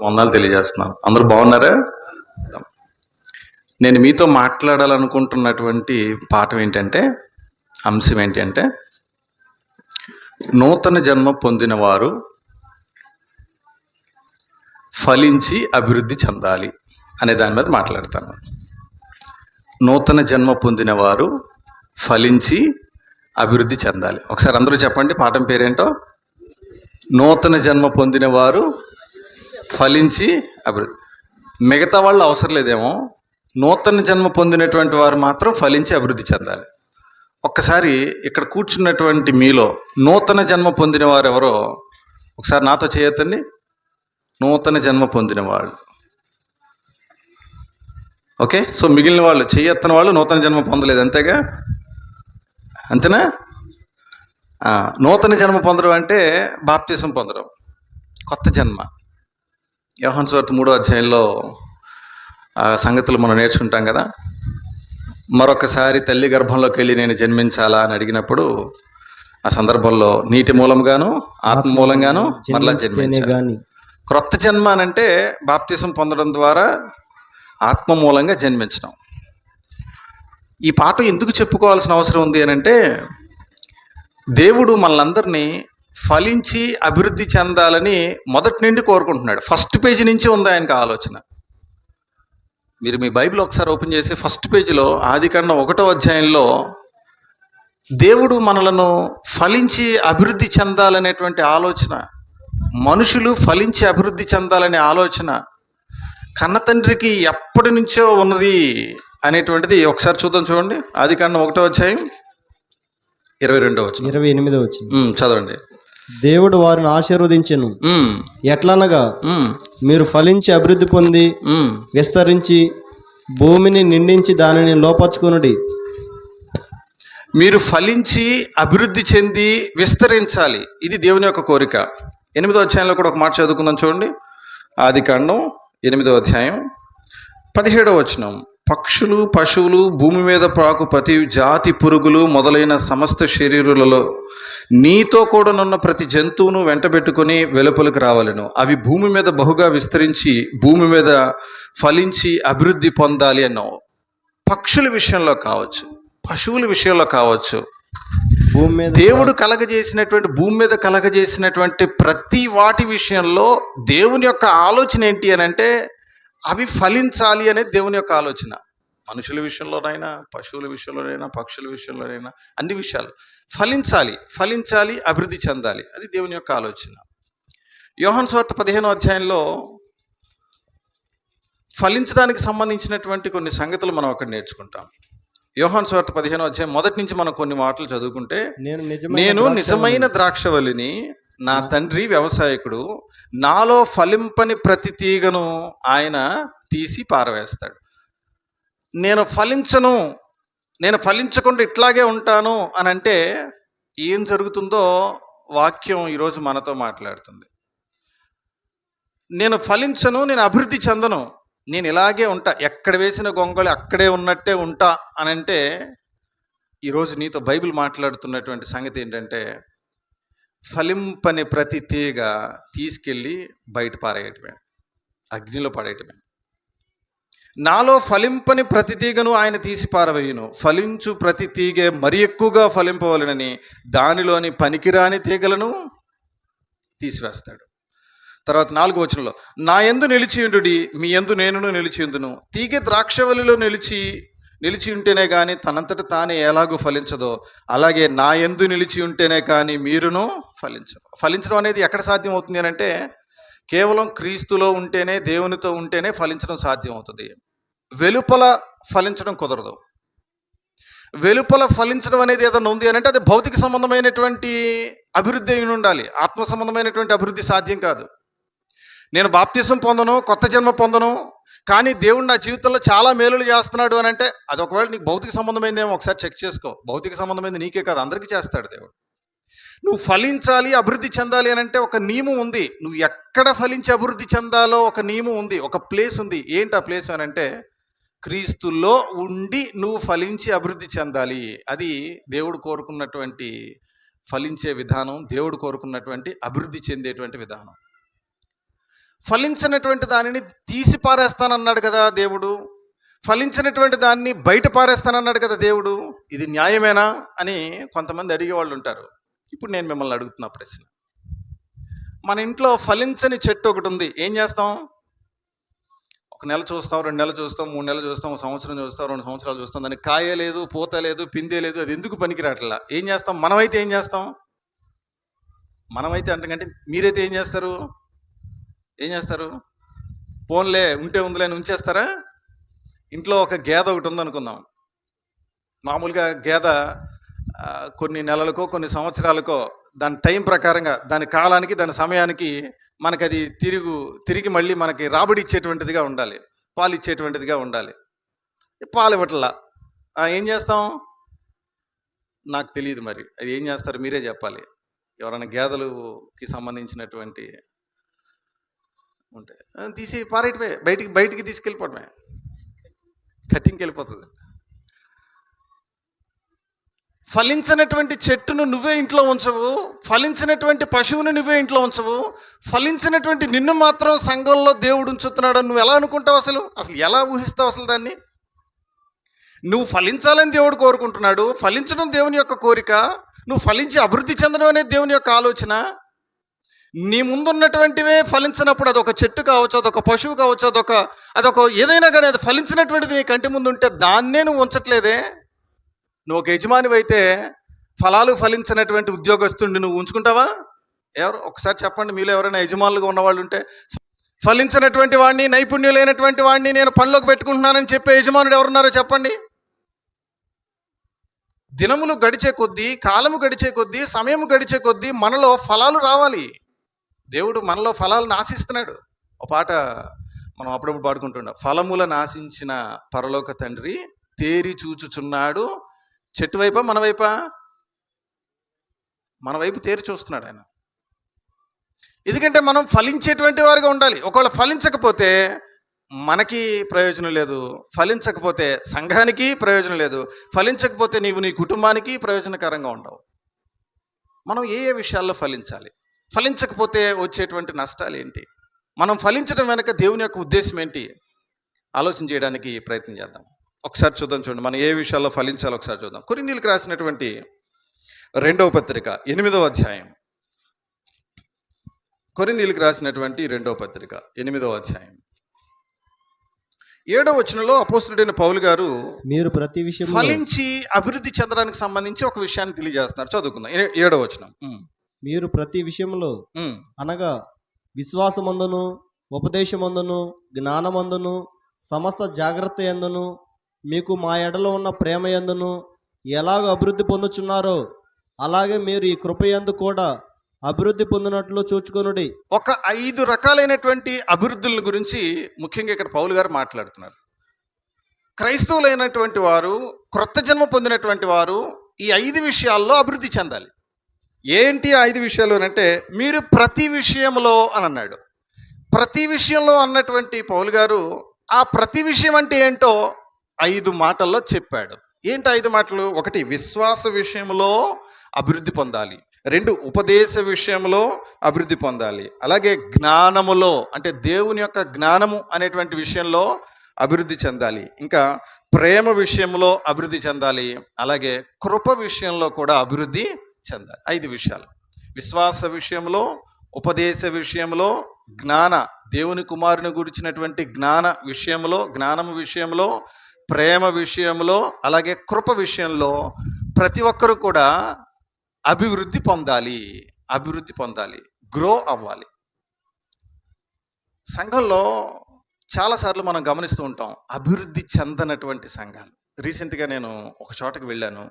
వందనాలు తెలియజేస్తున్నాను. అందరూ బాగున్నారా? నేను మీతో మాట్లాడాలనుకుంటున్నటువంటి పాఠం ఏంటంటే, అంశం ఏంటి అంటే, నూతన జన్మ పొందిన వారు ఫలించి అభివృద్ధి చెందాలి అనే దాని మీద మాట్లాడతాను. నూతన జన్మ పొందిన వారు ఫలించి అభివృద్ధి చెందాలి. ఒకసారి అందరూ చెప్పండి, పాఠం పేరేంటో. నూతన జన్మ పొందిన వారు ఫలించి అభివృద్ధి. మిగతా వాళ్ళు అవసరం లేదేమో, నూతన జన్మ పొందినటువంటి వారు మాత్రం ఫలించి అభివృద్ధి చెందాలి. ఒక్కసారి ఇక్కడ కూర్చున్నటువంటి మీలో నూతన జన్మ పొందిన వారు ఎవరో ఒకసారి నాతో చేయొద్దండి. నూతన జన్మ పొందిన వాళ్ళు. ఓకే, సో మిగిలిన వాళ్ళు, చేయొత్తని వాళ్ళు నూతన జన్మ పొందలేదు, అంతేగా? అంతేనా? నూతన జన్మ పొందడం అంటే బాప్తిసం పొందడం, కొత్త జన్మ. యోహాను సువార్త 3వ అధ్యాయంలో సంగతులు మనం నేర్చుకుంటాం కదా. మరొకసారి తల్లి గర్భంలోకి వెళ్ళి నేను జన్మించాలా అని అడిగినప్పుడు ఆ సందర్భంలో నీటి మూలంగాను ఆత్మ మూలంగాను మరలా జన్మించాలి. క్రొత్త జన్మ అనంటే బాప్తిసం పొందడం ద్వారా ఆత్మ మూలంగా జన్మించడం. ఈ పాఠం ఎందుకు చెప్పుకోవాల్సిన అవసరం ఉంది అని అంటే, దేవుడు మనలందరినీ ఫలించి అభివృద్ధి చెందాలని మొదటి నుండి కోరుకుంటున్నాడు. ఫస్ట్ పేజీ నుంచి ఉంది ఆయనకు ఆలోచన. మీరు మీ బైబిల్ ఒకసారి ఓపెన్ చేసి ఫస్ట్ పేజీలో ఆదికాండం 1వ అధ్యాయంలో దేవుడు మనలను ఫలించి అభివృద్ధి చెందాలనేటువంటి ఆలోచన, మనుషులు ఫలించి అభివృద్ధి చెందాలనే ఆలోచన కన్న తండ్రికి ఎప్పటి నుంచో ఉన్నది అనేటువంటిది ఒకసారి చూద్దాం. చూడండి, ఆదికాండం 1వ అధ్యాయం 22వ వచనం, 28వ వచనం చదవండి. దేవుడు వారిని ఆశీర్వదించెను, ఎట్లనగా మీరు ఫలించి అభివృద్ధి పొంది విస్తరించి భూమిని నిండించి దానిని లోపర్చుకొనుడి. మీరు ఫలించి అభివృద్ధి చెంది విస్తరించాలి, ఇది దేవుని యొక్క కోరిక. 8వ అధ్యాయంలో కూడా ఒక మాట చదువుకుందాం. చూడండి, ఆదికాండం 8వ అధ్యాయం 17వ వచనం. పక్షులు, పశువులు, భూమి మీద ప్రాకు ప్రతి జాతి పురుగులు మొదలైన సమస్త శరీరులలో నీతో కూడానున్న ప్రతి జంతువును వెంటబెట్టుకొని వెలుపలికి రావాలను. అవి భూమి మీద బహుగా విస్తరించి భూమి మీద ఫలించి అభివృద్ధి పొందాలి అన్నావు. పక్షుల విషయంలో కావచ్చు, పశువుల విషయంలో కావచ్చు, భూమి మీద దేవుడు కలగజేసినటువంటి భూమి మీద కలగజేసినటువంటి ప్రతి వాటి విషయంలో దేవుని యొక్క ఆలోచన ఏంటి అని అంటే, అవి ఫలించాలి అనేది దేవుని యొక్క ఆలోచన. మనుషుల విషయంలోనైనా, పశువుల విషయంలోనైనా, పక్షుల విషయంలోనైనా, అన్ని విషయాలు ఫలించాలి, ఫలించాలి, అభివృద్ధి చెందాలి, అది దేవుని యొక్క ఆలోచన. యోహాను సువార్త 15వ అధ్యాయంలో ఫలించడానికి సంబంధించినటువంటి కొన్ని సంగతులు మనం అక్కడ నేర్చుకుంటాం. యోహాను సువార్త 15వ అధ్యాయం మొదటి నుంచి మనం కొన్ని మాటలు చదువుకుంటే, నేను నిజమైన ద్రాక్షవల్లిని, నా తండ్రి వ్యవసాయకుడు, నాలో ఫలింపని ప్రతి తీగను ఆయన తీసి పారవేస్తాడు. నేను ఫలించను, నేను ఫలించకుండా ఇట్లాగే ఉంటాను అని అంటే ఏం జరుగుతుందో వాక్యం ఈరోజు మనతో మాట్లాడుతుంది. నేను ఫలించను, నేను అభివృద్ధి చెందను, నేను ఇలాగే ఉంటా, ఎక్కడ వేసిన గొంగళి అక్కడే ఉన్నట్టే ఉంటా అని అంటే, ఈరోజు నీతో బైబిల్ మాట్లాడుతున్నటువంటి సంగతి ఏంటంటే, ఫలింపని ప్రతి తీగ తీసుకెళ్ళి బయట పారేయటమే, అగ్నిలో పడేయటమే. నాలో ఫలింపని ప్రతి తీగను ఆయన తీసి పారవేయును, ఫలించు ప్రతి తీగ మరి ఎక్కువగా ఫలింపవలనని దానిలోని పనికిరాని తీగలను తీసివేస్తాడు. తర్వాత 4వ వచనంలో, నా యందు నిలిచియుండుడి, మీ యందు నేనును నిలిచియుందును. తీగ ద్రాక్షవల్లిలో నిలిచి ఉంటేనే కానీ తనంతట తానే ఎలాగూ ఫలించదో, అలాగే నా యందు నిలిచి ఉంటేనే కానీ మీరును ఫలించరు. ఫలించడం అనేది ఎక్కడ సాధ్యం అవుతుంది అని అంటే, కేవలం క్రీస్తులో ఉంటేనే, దేవునితో ఉంటేనే ఫలించడం సాధ్యం అవుతుంది. వెలుపల ఫలించడం కుదరదు. వెలుపల ఫలించడం అనేది ఏదైనా ఉంది అని అంటే అది భౌతిక సంబంధమైనటువంటి అభివృద్ధి అయి ఉండాలి, ఆత్మ సంబంధమైనటువంటి అభివృద్ధి సాధ్యం కాదు. నేను బాప్తిసం పొందను, కొత్త జన్మ పొందను, కానీ దేవుడు నా జీవితంలో చాలా మేలులు చేస్తున్నాడు అని అంటే అది ఒకవేళ నీకు భౌతిక సంబంధమైందేమో ఒకసారి చెక్ చేసుకో. భౌతిక సంబంధమైంది నీకే కాదు, అందరికీ చేస్తాడు దేవుడు. నువ్వు ఫలించాలి, అభివృద్ధి చెందాలి అని అంటే ఒక నియమం ఉంది. నువ్వు ఎక్కడ ఫలించి అభివృద్ధి చెందాలో ఒక నియమం ఉంది, ఒక ప్లేస్ ఉంది. ఏంటి ఆ ప్లేస్ అని అంటే, క్రీస్తులో ఉండి నువ్వు ఫలించి అభివృద్ధి చెందాలి. అది దేవుడు కోరుకున్నటువంటి ఫలించే విధానం, దేవుడు కోరుకున్నటువంటి అభివృద్ధి చెందేటువంటి విధానం. ఫలించినటువంటి దానిని తీసి పారేస్తానన్నాడు కదా దేవుడు. ఫలించినటువంటి దాన్ని బయట పారేస్తానన్నాడు కదా దేవుడు. ఇది న్యాయమేనా అని కొంతమంది అడిగేవాళ్ళు ఉంటారు. ఇప్పుడు నేను మిమ్మల్ని అడుగుతున్నా ప్రశ్న. మన ఇంట్లో ఫలించని చెట్టు ఒకటి ఉంది. ఏం చేస్తాం? ఒక నెల చూస్తాం, 2 నెలలు చూస్తాం, 3 నెలలు చూస్తాం, 1 సంవత్సరం చూస్తాం, 2 సంవత్సరాలు చూస్తాం. దానికి కాయ లేదు, పూత లేదు, పిందే లేదు. అది ఎందుకు పనికిరాట్లా? ఏం చేస్తాం? మనమైతే ఏం చేస్తాం? మనమైతే అంటే మీరైతే ఏం చేస్తారు? పోన్లే ఉంటే ఉందిలే అని ఉంచేస్తారా? ఇంట్లో ఒక గేదె ఒకటి ఉందనుకుందాం. మామూలుగా గేదె కొన్ని నెలలకో కొన్ని సంవత్సరాలకో దాని టైం ప్రకారంగా, దాని కాలానికి, దాని సమయానికి మనకి అది తిరిగి మళ్ళీ మనకి రాబడి ఇచ్చేటువంటిదిగా ఉండాలి, పాలు ఇచ్చేటువంటిదిగా ఉండాలి. పాలు ఇవ్వట్లా. ఏం చేస్తాం? నాకు తెలియదు, మరి అది ఏం చేస్తారు మీరే చెప్పాలి. ఎవరైనా గేదెలకి సంబంధించినటువంటి ఉంటే తీసి పారేయటమే, బయటికి తీసుకెళ్ళిపోవడమే, కటింగ్కి వెళ్ళిపోతుంది. ఫలించినటువంటి చెట్టును నువ్వే ఇంట్లో ఉంచవు, ఫలించినటువంటి పశువుని నువ్వే ఇంట్లో ఉంచవు, ఫలించినటువంటి నిన్ను మాత్రం సంఘంలో దేవుడు ఉంచుతున్నాడు నువ్వు ఎలా అనుకుంటావు? అసలు ఎలా ఊహిస్తావు అసలు దాన్ని? నువ్వు ఫలించాలని దేవుడు కోరుకుంటున్నాడు. ఫలించడం దేవుని యొక్క కోరిక. నువ్వు ఫలించి అభివృద్ధి చెందడం అనేది దేవుని యొక్క ఆలోచన. నీ ముందున్నటువంటివే ఫలించినప్పుడు, అదొక చెట్టు కావచ్చు, అదొక పశువు కావచ్చు, అదొక ఏదైనా కానీ అది ఫలించినటువంటిది నీ కంటి ముందు ఉంటే దాన్నే నువ్వు ఉంచట్లేదే. నువ్వు ఒక యజమానివి అయితే ఫలాలు ఫలించినటువంటి ఉద్యోగస్తుడిని నువ్వు ఉంచుకుంటావా? ఎవరు ఒకసారి చెప్పండి, మీలో ఎవరైనా యజమానులుగా ఉన్నవాళ్ళు ఉంటే. ఫలించినటువంటి వాడిని, నైపుణ్యం లేనటువంటి వాడిని నేను పనిలోకి పెట్టుకుంటున్నానని చెప్పే యజమానుడు ఎవరున్నారో చెప్పండి. దినములు గడిచే కొద్దీ, కాలము గడిచే కొద్దీ, సమయము గడిచే కొద్దీ మనలో ఫలాలు రావాలి. దేవుడు మనలో ఫలాలను ఆశిస్తున్నాడు. ఒక పాట మనం అప్పుడప్పుడు పాడుకుంటున్నాం. ఫలములను ఆశించిన పరలోక తండ్రి తేరి చూచుచున్నాడు. చెట్టు వైపా మన వైపా? మన వైపు తేరి చూస్తున్నాడు ఆయన. ఎందుకంటే మనం ఫలించేటువంటి వారిగా ఉండాలి. ఒకవేళ ఫలించకపోతే మనకి ప్రయోజనం లేదు, ఫలించకపోతే సంఘానికి ప్రయోజనం లేదు, ఫలించకపోతే నీవు నీ కుటుంబానికి ప్రయోజనకరంగా ఉండవు. మనం ఏ విషయాల్లో ఫలించాలి? ఫలించకపోతే వచ్చేటువంటి నష్టాలు ఏంటి? మనం ఫలించడం వెనక దేవుని యొక్క ఉద్దేశం ఏంటి? ఆలోచన చేయడానికి ప్రయత్నం చేద్దాం. ఒకసారి చూడండి మనం ఏ విషయాల్లో ఫలించాలో ఒకసారి చూద్దాం. కొరింథీయులకు రాసినటువంటి 2వ పత్రిక 8వ అధ్యాయం. కొరింథీయులకు రాసినటువంటి 2వ పత్రిక 8వ అధ్యాయం 7వ వచనంలో అపోస్తలుడైన పౌలు గారు మీరు ప్రతి విషయం ఫలించి అభివృద్ధి చెందడానికి సంబంధించి ఒక విషయాన్ని తెలియజేస్తున్నారు. చదువుకుందాం 7వ వచనం. మీరు ప్రతి విషయంలో అనగా విశ్వాసమందును, ఉపదేశమందును, జ్ఞానమందును, సమస్త జాగ్రత్త యందును, మీకు మా ఎడలో ఉన్న ప్రేమ యందును ఎలాగ అభివృద్ధి పొందుచున్నారో అలాగే మీరు ఈ కృపయందు కూడా అభివృద్ధి పొందినట్లు చూచుకొనుడి. ఒక 5 రకాలైనటువంటి అభివృద్ధుల గురించి ముఖ్యంగా ఇక్కడ పౌలు గారు మాట్లాడుతున్నారు. క్రైస్తవులైనటువంటి వారు, క్రొత్త జన్మ పొందినటువంటి వారు ఈ 5 విషయాల్లో అభివృద్ధి చెందాలి. ఏంటి 5 విషయాలు అంటే, మీరు ప్రతి విషయంలో అని అన్నాడు. ప్రతి విషయంలో అన్నటువంటి పౌలు గారు ఆ ప్రతి విషయం అంటే ఏంటో 5 మాటల్లో చెప్పాడు. ఏంటి 5 మాటలు? 1 విశ్వాస విషయంలో అభివృద్ధి పొందాలి. 2 ఉపదేశ విషయంలో అభివృద్ధి పొందాలి. అలాగే జ్ఞానములో అంటే దేవుని యొక్క జ్ఞానము అనేటువంటి విషయంలో అభివృద్ధి చెందాలి. ఇంకా ప్రేమ విషయంలో అభివృద్ధి చెందాలి. అలాగే కృప విషయంలో కూడా అభివృద్ధి చెందాలి. 5 విషయాలు. విశ్వాస విషయంలో, ఉపదేశ విషయంలో, దేవుని కుమారుని గురించినటువంటి జ్ఞానము విషయంలో, ప్రేమ విషయంలో, అలాగే కృప విషయంలో ప్రతి ఒక్కరు కూడా అభివృద్ధి పొందాలి, గ్రో అవ్వాలి. సంఘంలో చాలాసార్లు మనం గమనిస్తూ ఉంటాం అభివృద్ధి చెందనటువంటి సంఘాలు. రీసెంట్గా నేను ఒక చోటకి వెళ్ళాను.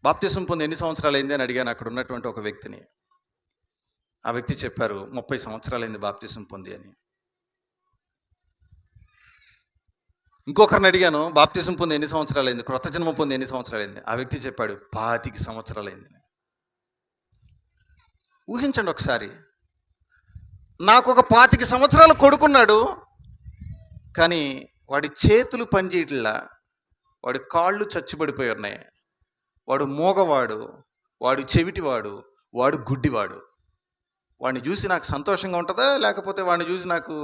బాప్తిసం పొంది ఎన్ని సంవత్సరాలు అయింది అని అడిగాను అక్కడ ఉన్నటువంటి ఒక వ్యక్తిని. ఆ వ్యక్తి చెప్పారు 30 సంవత్సరాలైంది బాప్తిసం పొంది అని. ఇంకొకరిని అడిగాను బాప్తిసం పొంది ఎన్ని సంవత్సరాలైంది, క్రొత్త జన్మ పొంది ఎన్ని సంవత్సరాలైంది. ఆ వ్యక్తి చెప్పాడు 25 సంవత్సరాలైంది. ఊహించండి ఒకసారి, నాకు ఒక 25 సంవత్సరాలు కొడుకున్నాడు, కానీ వాడి చేతులు పనిచేయట్లా, వాడి కాళ్ళు చచ్చుబడిపోయి ఉన్నాయి, వాడు మోగవాడు, వాడు చెవిటివాడు, వాడు గుడ్డివాడు. వాడిని చూసి నాకు సంతోషంగా ఉంటుందా, లేకపోతే వాడిని చూసి నాకు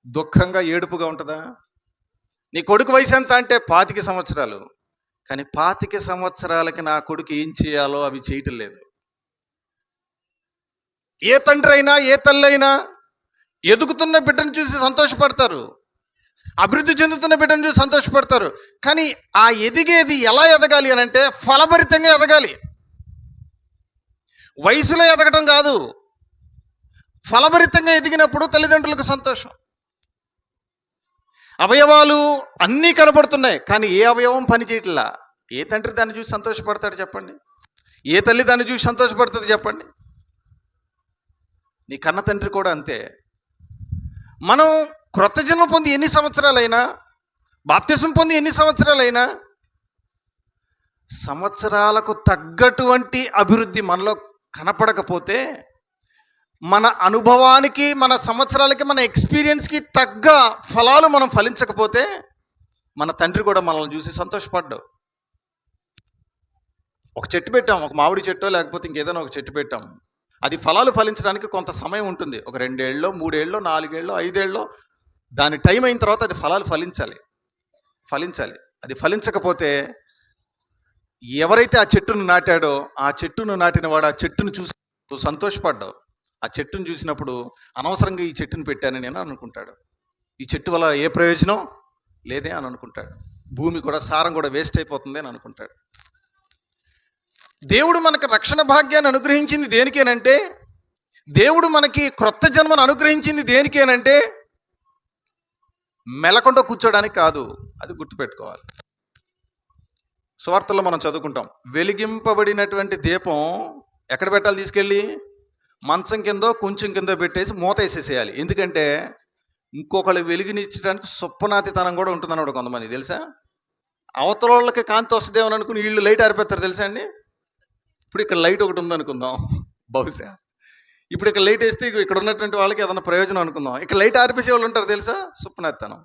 దుఃఖంగా ఏడుపుగా ఉంటుందా? నీ కొడుకు వయసు ఎంత అంటే 25 సంవత్సరాలు. కానీ 25 సంవత్సరాలకి నా కొడుకు ఏం చేయాలో అవి చేయటం లేదు. ఏ తండ్రి అయినా ఏ తల్లి అయినా ఎదుగుతున్న బిడ్డను చూసి సంతోషపడతారు, అభివృద్ధి చెందుతున్న బిడ్డను చూసి సంతోషపడతారు. కానీ ఆ ఎదిగేది ఎలా ఎదగాలి అని అంటే ఫలభరితంగా ఎదగాలి. వయసులో ఎదగటం కాదు, ఫలభరితంగా ఎదిగినప్పుడు తల్లిదండ్రులకు సంతోషం. అవయవాలు అన్నీ కనబడుతున్నాయి, కానీ ఏ అవయవం పని చేయట్లా. ఏ తండ్రి దాన్ని చూసి సంతోషపడతాడు చెప్పండి? ఏ తల్లి దాన్ని చూసి సంతోషపడుతుంది చెప్పండి? నీ కన్న తండ్రి కూడా అంతే. మనం క్రొత్త జన్మ పొంది ఎన్ని సంవత్సరాలైనా, బాప్తిసం పొంది ఎన్ని సంవత్సరాలైనా, సంవత్సరాలకు తగ్గటువంటి అభివృద్ధి మనలో కనపడకపోతే, మన అనుభవానికి, మన సంవత్సరాలకి, మన ఎక్స్పీరియన్స్కి తగ్గ ఫలాలు మనం ఫలించకపోతే, మన తండ్రి కూడా మనల్ని చూసి సంతోషపడ్డావు. ఒక చెట్టు పెట్టాం, ఒక మామిడి చెట్టో లేకపోతే ఇంకేదైనా ఒక చెట్టు పెట్టాం. అది ఫలాలు ఫలించడానికి కొంత సమయం ఉంటుంది. ఒక 2 ఏళ్ళలో, 3 ఏళ్ళలో, 4 ఏళ్ళలో, 5 ఏళ్ళలో దాని టైం అయిన తర్వాత అది ఫలాలు ఫలించాలి. అది ఫలించకపోతే ఎవరైతే ఆ చెట్టును నాటాడో, ఆ చెట్టును నాటిన వాడు ఆ చెట్టును చూసి సంతోషపడ్డావు. ఆ చెట్టును చూసినప్పుడు అనవసరంగా ఈ చెట్టును పెట్టానని నేను అనుకుంటాడు. ఈ చెట్టు వల్ల ఏ ప్రయోజనం లేదే అని అనుకుంటాడు. భూమి కూడా, సారం కూడా వేస్ట్ అయిపోతుంది అని అనుకుంటాడు. దేవుడు మనకు రక్షణ భాగ్యాన్ని అనుగ్రహించింది దేనికేనంటే, దేవుడు మనకి క్రొత్త జన్మను అనుగ్రహించింది దేనికేనంటే మెలకుండా కూర్చోడానికి కాదు. అది గుర్తుపెట్టుకోవాలి. సువార్తల్లో మనం చదువుకుంటాం, వెలిగింపబడినటువంటి దీపం ఎక్కడ పెట్టాలి? తీసుకెళ్ళి మంచం కిందో కొంచెం కిందో పెట్టేసి మూత వేసేసేయాలి. ఎందుకంటే ఇంకొకళ్ళు వెలిగినిచ్చడానికి సుప్పనాతితనం కూడా ఉంటుందన్నాడు కొంతమంది, తెలుసా? అవతల వాళ్ళకి కాంతి వస్తుందేమని అనుకుని వీళ్ళు లైట్ ఆరిపోతారు, తెలుసా అండి? ఇప్పుడు ఇక్కడ లైట్ ఒకటి ఉందనుకుందాం, బహుశా ఇప్పుడు ఇక్కడ లైట్ వేస్తే ఇక్కడ ఉన్నటువంటి వాళ్ళకి ఏదైనా ప్రయోజనం అనుకుందాం. ఇక్కడ లైట్ ఆరిపేసే వాళ్ళు ఉంటారు, తెలుసా? సుప్పనాతితనం.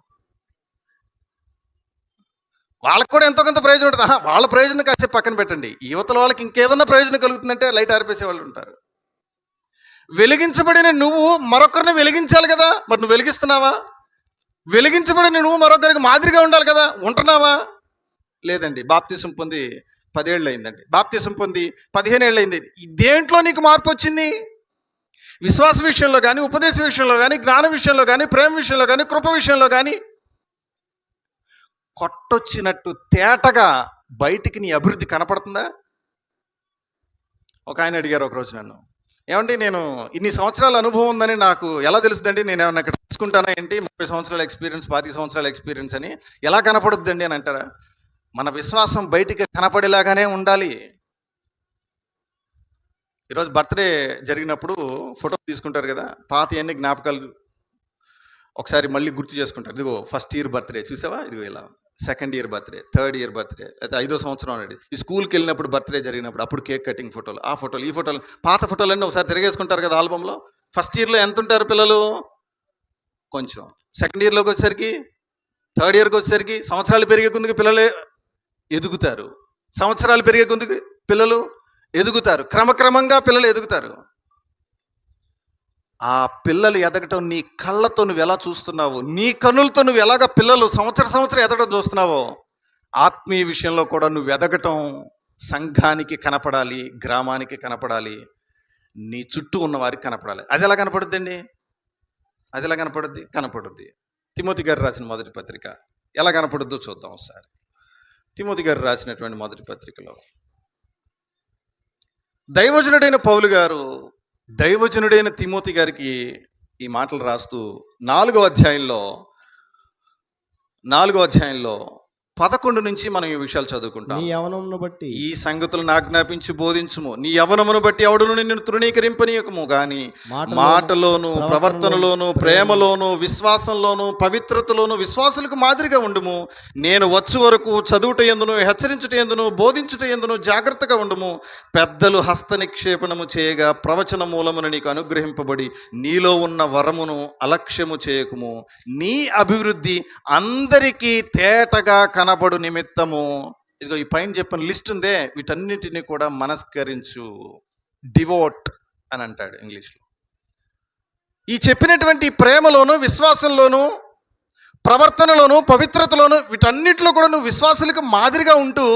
వాళ్ళకి కూడా ఎంతో కొంత ప్రయోజనం ఉంటుంది. వాళ్ళ ప్రయోజనం కాసేపు పక్కన పెట్టండి, యువతల వాళ్ళకి ఇంకేదన్నా ప్రయోజనం కలుగుతుందంటే లైట్ ఆరిపేసే వాళ్ళు ఉంటారు. వెలిగించబడిన నువ్వు మరొకరిని వెలిగించాలి కదా, మరి నువ్వు వెలిగిస్తున్నావా? వెలిగించబడిన నువ్వు మరొకరికి మాదిరిగా ఉండాలి కదా, ఉంటున్నావా? లేదండి. బాప్తిసం పొంది 10 ఏళ్ళు అయిందండి, బాప్తిసం పొంది 15 ఏళ్ళు అయింది. దేంట్లో నీకు మార్పు వచ్చింది? విశ్వాస విషయంలో కానీ, ఉపదేశ విషయంలో కానీ, జ్ఞాన విషయంలో కానీ, ప్రేమ విషయంలో కానీ, కృప విషయంలో కానీ కొట్టొచ్చినట్టు తేటగా బయటికి నీ అభివృద్ధి కనపడుతుందా? ఒక ఆయన అడిగారు ఒకరోజు నన్ను, ఏమండి నేను ఇన్ని సంవత్సరాల అనుభవం ఉందని నాకు ఎలా తెలుస్తుందండి? నేను ఏమన్నా ఇక్కడ తీసుకుంటానా ఏంటి? 30 సంవత్సరాల ఎక్స్పీరియన్స్, 25 సంవత్సరాల ఎక్స్పీరియన్స్ అని ఎలా కనపడుద్దండి అని అంటారా? మన విశ్వాసం బయటికి కనపడేలాగానే ఉండాలి. ఈరోజు బర్త్డే జరిగినప్పుడు ఫోటో తీసుకుంటారు కదా, పాత అన్ని జ్ఞాపకాలు ఒకసారి మళ్ళీ గుర్తు చేసుకుంటారు. ఇదిగో ఫస్ట్ ఇయర్ బర్త్డే చూసావా, ఇదిగో ఇలా, second year birthday, third year birthday, అయితే 5వ సంవత్సరం అనేది, ఈ స్కూల్కి వెళ్ళినప్పుడు బర్త్డే జరిగినప్పుడు అప్పుడు కేక్ కటింగ్ ఫోటోలు, ఆ ఫోటోలు, ఈ ఫోటోలు, పాత ఫోటోలన్నీ ఒకసారి తిరిగేసుకుంటారు కదా ఆల్బంలో. ఫస్ట్ ఇయర్లో ఎంత ఉంటారు పిల్లలు? కొంచెం. సెకండ్ ఇయర్లోకి వచ్చేసరికి, థర్డ్ ఇయర్కి వచ్చేసరికి సంవత్సరాలు పెరిగే కొద్దికి పిల్లలు ఎదుగుతారు, సంవత్సరాలు పెరిగే కొద్దికి పిల్లలు ఎదుగుతారు, క్రమక్రమంగా పిల్లలు ఎదుగుతారు. ఆ పిల్లలు ఎదగటం నీ కళ్ళతో నువ్వు ఎలా చూస్తున్నావు, నీ కన్నులతో నువ్వు ఎలాగ పిల్లలు సంవత్సరం ఎదగడం చూస్తున్నావో, ఆత్మీయ విషయంలో కూడా నువ్వు ఎదగటం సంఘానికి కనపడాలి, గ్రామానికి కనపడాలి, నీ చుట్టూ ఉన్న వారికి కనపడాలి. అది ఎలా కనపడుద్దండి? అది ఎలా కనపడుద్ది? తిమోతి గారు రాసిన మొదటి పత్రిక ఎలా కనపడుద్దో చూద్దాం ఒకసారి. తిమోతి గారు రాసినటువంటి మొదటి పత్రికలో దైవజనుడైన పౌలు గారు దైవజనుడైన తిమోతి గారికి ఈ మాటలు రాస్తూ 4వ అధ్యాయంలో 11 నుంచి మనం ఈ విషయాలు చదువుకుంటాం. నీ యవనమును బట్టి ఈ సంగతులను ఆజ్ఞాపించి బోధించుము, నీ యవనమును బట్టి ఎవడును నిన్ను తృణీకరింపనీయకము గాని మాటలోను, ప్రవర్తనలోను, ప్రేమలోను, విశ్వాసంలోను, పవిత్రతలోను విశ్వాసులకు మాదిరిగా ఉండుము. నేను వచ్చు వరకు చదువుట యందును, హెచ్చరించుట యందును, బోధించుట యందును జాగ్రత్తగా ఉండుము. పెద్దలు హస్త నిక్షేపణము చేయగా ప్రవచన మూలమును నీకు అనుగ్రహింపబడి నీలో ఉన్న వరమును అలక్ష్యము చేయకుము. నీ అభివృద్ధి అందరికీ తేటగా కనబడు నిమిత్తము, ఇదిగో ఈ పైన చెప్పిన లిస్ట్ ఉందే, వీటన్నిటిని కూడా మనస్కరించు, డివోట్, అని అంటాడు ఇంగ్లీష్లో. ఈ చెప్పినటువంటి ప్రేమలోను, విశ్వాసంలోను, ప్రవర్తనలోను, పవిత్రతలోను, వీటన్నిటిలో కూడా నువ్వు విశ్వాసులకు మాదిరిగా ఉంటూ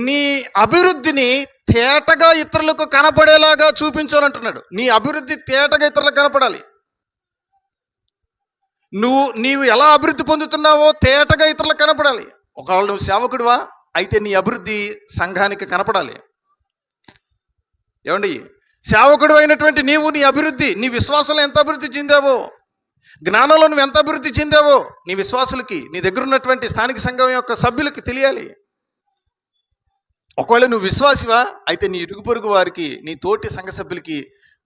నీ అభివృద్ధిని తేటగా ఇతరులకు కనపడేలాగా చూపించాలంటున్నాడు. నీ అభివృద్ధి తేటగా ఇతరులకు కనపడాలి. నీవు ఎలా అభివృద్ధి పొందుతున్నావో తేటగా ఇతరులకు కనపడాలి. ఒకవేళ నువ్వు సేవకుడివా అయితే నీ అభివృద్ధి సంఘానికి కనపడాలి. ఏమండి, సేవకుడు అయినటువంటి నీవు నీ అభివృద్ధి, నీ విశ్వాసంలో ఎంత అభివృద్ధి చెందావో, జ్ఞానంలో నువ్వు ఎంత అభివృద్ధి చెందావో నీ విశ్వాసులకి, నీ దగ్గర ఉన్నటువంటి స్థానిక సంఘం యొక్క సభ్యులకి తెలియాలి. ఒకవేళ నువ్వు విశ్వాసివా అయితే నీ ఇరుగు పొరుగు వారికి, నీ తోటి సంఘ సభ్యులకి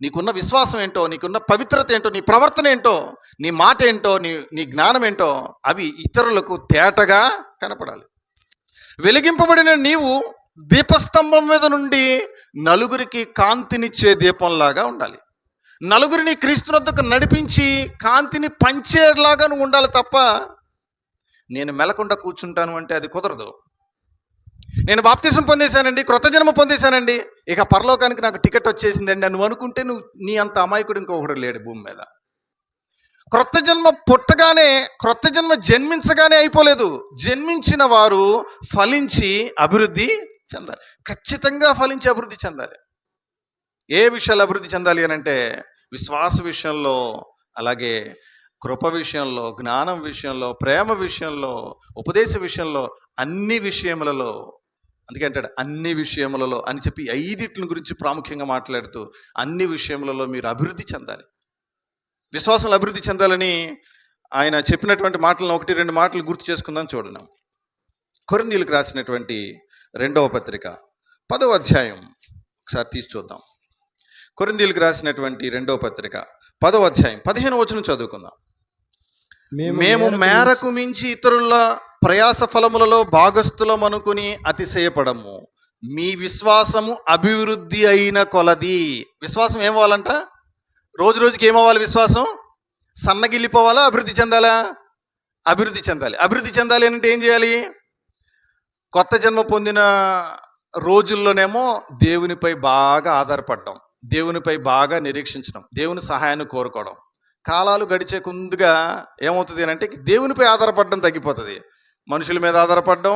నీకున్న విశ్వాసం ఏంటో, నీకున్న పవిత్రత ఏంటో, నీ ప్రవర్తన ఏంటో, నీ మాట ఏంటో, నీ జ్ఞానం ఏంటో అవి ఇతరులకు తేటగా కనపడాలి. వెలిగింపబడిన నీవు దీపస్తంభం మీద నుండి నలుగురికి కాంతినిచ్చే దీపంలాగా ఉండాలి. నలుగురిని క్రీస్తునొద్దకు నడిపించి కాంతిని పంచేలాగా నువ్వు ఉండాలి తప్ప నేను మెలకుండా కూర్చుంటాను అంటే అది కుదరదు. నేను బాప్తిసం పొందేశానండి, క్రొత్త జన్మ పొందేశానండి, ఇక పరలోకానికి నాకు టికెట్ వచ్చేసిందండి నువ్వు అనుకుంటే నీ అంత అమాయకుడు ఇంకొకడు లేడు భూమి మీద. క్రొత్త జన్మ పుట్టగానే, క్రొత్త జన్మ జన్మించగానే అయిపోలేదు. జన్మించిన వారు ఫలించి అభివృద్ధి చెందాలి. ఖచ్చితంగా ఫలించి అభివృద్ధి చెందాలి. ఏ విషయాలు అభివృద్ధి చెందాలి అని అంటే విశ్వాస విషయంలో, అలాగే కృప విషయంలో, జ్ఞానం విషయంలో, ప్రేమ విషయంలో, ఉపదేశ విషయంలో, అన్ని విషయములలో. అందుకే అంటాడు అన్ని విషయములలో అని చెప్పి 5 గురించి ప్రాముఖ్యంగా మాట్లాడుతూ అన్ని విషయములలో మీరు అభివృద్ధి చెందాలి, విశ్వాసంలో అభివృద్ధి చెందాలని ఆయన చెప్పినటువంటి మాటలను 1-2 మాటలు గుర్తు చేసుకుందాం. చూడండి, కొరింథీయులకు రాసినటువంటి 2వ పత్రిక 10వ అధ్యాయం ఒకసారి తీసి చూద్దాం. కొరింథీయులకు రాసినటువంటి 2వ పత్రిక 10వ అధ్యాయం 15వ వచనం చదువుకుందాం. మేము మేరకు మించి ఇతరుల ప్రయాస ఫలములలో భాగస్థులం అనుకుని అతిశయపడము. మీ విశ్వాసము అభివృద్ధి అయిన కొలది. విశ్వాసం ఏమవ్వాలంట? రోజు రోజుకి ఏమవ్వాలి? విశ్వాసం సన్నగిల్లిపోవాలా? అభివృద్ధి చెందాలా? అభివృద్ధి చెందాలి. అభివృద్ధి చెందాలి అంటే ఏం చేయాలి? కొత్త జన్మ పొందిన రోజుల్లోనేమో దేవునిపై బాగా ఆధారపడడం, దేవునిపై బాగా నిరీక్షించడం, దేవుని సహాయాన్ని కోరుకోవడం. కాలాలు గడిచే ముందుగా ఏమవుతుంది అంటే దేవునిపై ఆధారపడడం తగ్గిపోతుంది. మనుషుల మీద ఆధారపడడం,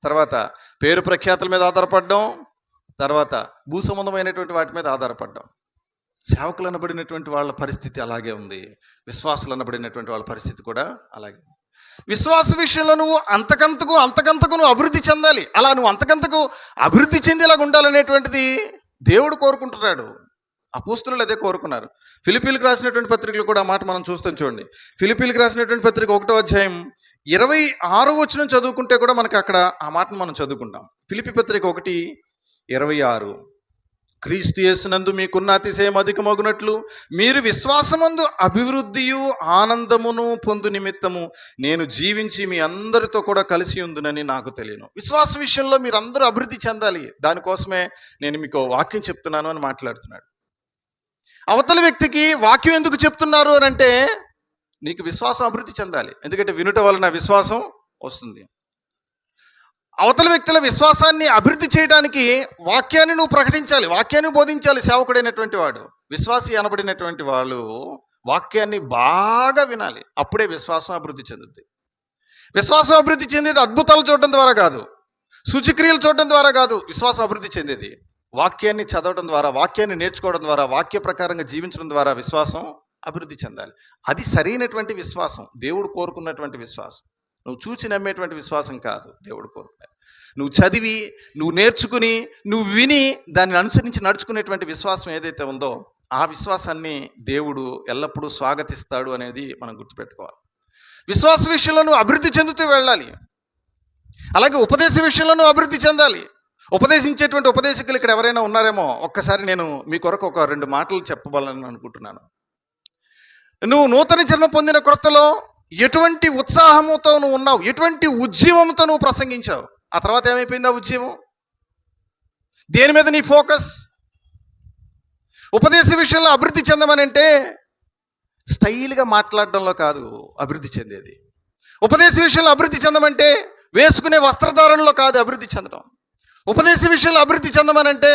తర్వాత పేరు ప్రఖ్యాతుల మీద ఆధారపడడం, తర్వాత భూ సంబంధమైనటువంటి వాటి మీద ఆధారపడడం. సేవకులు అనబడినటువంటి వాళ్ళ పరిస్థితి అలాగే ఉంది. విశ్వాసులు అనబడినటువంటి వాళ్ళ పరిస్థితి కూడా అలాగే. విశ్వాస విషయంలో నువ్వు అంతకంతకు నువ్వు అభివృద్ధి చెందాలి. అలా నువ్వు అంతకంతకు అభివృద్ధి చెందేలాగా ఉండాలనేటువంటిది దేవుడు కోరుకుంటున్నాడు. అపోస్తలులు అదే కోరుకున్నారు. ఫిలిప్పీలకు రాసినటువంటి పత్రికలు కూడా ఆ మాట మనం చూస్తాం. చూడండి, ఫిలిప్పీలకు రాసినటువంటి పత్రిక 1వ అధ్యాయం 26వ వచనం చదువుకుంటే కూడా మనకి అక్కడ ఆ మాటను మనం చదువుకుంటాం. ఫిలిప్పీ పత్రిక 1:26, క్రీస్తు యేసునందు మీకున్న అతిశయం అధికమగునట్లు మీరు విశ్వాసమందు అభివృద్ధియు ఆనందమును పొందు నిమిత్తము నేను జీవించి మీ అందరితో కూడా కలిసి ఉందునని నాకు తెలియను. విశ్వాస విషయంలో మీరు అందరూ అభివృద్ధి చెందాలి. దానికోసమే నేను మీకు వాక్యం చెప్తున్నాను అని మాట్లాడుతున్నాడు. అవతల వ్యక్తికి వాక్యం ఎందుకు చెప్తున్నారు అని అంటే నీకు విశ్వాసం అభివృద్ధి చెందాలి. ఎందుకంటే వినుట వలన విశ్వాసం వస్తుంది. అవతల వ్యక్తుల విశ్వాసాన్ని అభివృద్ధి చేయడానికి వాక్యాన్ని నువ్వు ప్రకటించాలి, వాక్యాన్ని బోధించాలి. సేవకుడైనటువంటి వాడు, విశ్వాసి అనబడినటువంటి వాళ్ళు వాక్యాన్ని బాగా వినాలి. అప్పుడే విశ్వాసం అభివృద్ధి చెందుతుంది. విశ్వాసం అభివృద్ధి చెందేది అద్భుతాలు చూడటం ద్వారా కాదు, సూచక్రియలు చూడటం ద్వారా కాదు. విశ్వాసం అభివృద్ధి చెందేది వాక్యాన్ని చదవడం ద్వారా, వాక్యాన్ని నేర్చుకోవడం ద్వారా, వాక్య ప్రకారంగా జీవించడం ద్వారా విశ్వాసం అభివృద్ధి చెందాలి. అది సరైనటువంటి విశ్వాసం, దేవుడు కోరుకున్నటువంటి విశ్వాసం. నువ్వు చూసి నమ్మేటువంటి విశ్వాసం కాదు దేవుడు కోరుకునేది. నువ్వు చదివి, నువ్వు నేర్చుకుని, నువ్వు విని దాన్ని అనుసరించి నడుచుకునేటువంటి విశ్వాసం ఏదైతే ఉందో ఆ విశ్వాసాన్ని దేవుడు ఎల్లప్పుడూ స్వాగతిస్తాడు అనేది మనం గుర్తుపెట్టుకోవాలి. విశ్వాస విషయంలో నువ్వు అభివృద్ధి చెందుతూ వెళ్ళాలి. అలాగే ఉపదేశ విషయంలో నువ్వు అభివృద్ధి చెందాలి. ఉపదేశించేటువంటి ఉపదేశకులు ఇక్కడ ఎవరైనా ఉన్నారేమో, ఒక్కసారి నేను మీ కొరకు 2 మాటలు చెప్పవాలని అనుకుంటున్నాను. నువ్వు నూతన జన్మ పొందిన క్రొత్తలో ఎటువంటి ఉత్సాహంతో నువ్వు ఉన్నావు, ఎటువంటి ఉజ్జీవంతో నువ్వు ప్రసంగించావు, ఆ తర్వాత ఏమైపోయింది ఆ ఉజ్జీవం? దేని మీద నీ ఫోకస్? ఉపదేశ విషయంలో అభివృద్ధి చెందమని అంటే స్టైల్గా మాట్లాడడంలో కాదు అభివృద్ధి చెందేది. ఉపదేశ విషయంలో అభివృద్ధి చెందమంటే వేసుకునే వస్త్రధారణలో కాదు అభివృద్ధి చెందడం. ఉపదేశ విషయంలో అభివృద్ధి చెందమనంటే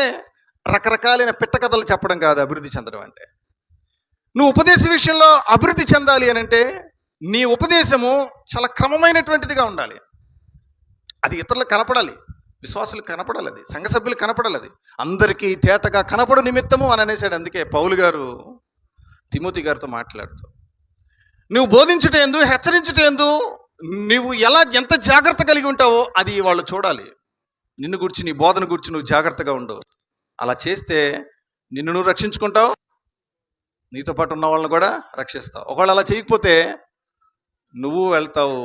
రకరకాలైన పిట్ట కథలు చెప్పడం కాదు అభివృద్ధి చెందడం అంటే. నువ్వు ఉపదేశ విషయంలో అభివృద్ధి చెందాలి అని అంటే నీ ఉపదేశము చాలా క్రమమైనటువంటిదిగా ఉండాలి. అది ఇతరులకు కనపడాలి, విశ్వాసులకు కనపడాలి, అది సంఘ సభ్యులకు కనపడాలి, అది అందరికీ తేటగా కనపడు నిమిత్తము అని అనేసాడు. అందుకే పౌలు గారు తిమోతి గారితో మాట్లాడుతూ, నువ్వు బోధించుట ఎందు, హెచ్చరించుట ఎందు నువ్వు ఎంత జాగ్రత్త కలిగి ఉంటావో అది వాళ్ళు చూడాలి. నిన్ను గురించి, నీ బోధన గురించి నువ్వు జాగ్రత్తగా ఉండు. అలా చేస్తే నిన్ను నువ్వు రక్షించుకుంటావు, నీతో పాటు ఉన్న వాళ్ళని కూడా రక్షిస్తావు. ఒకవేళ అలా చేయకపోతే నువ్వు వెళ్తావు,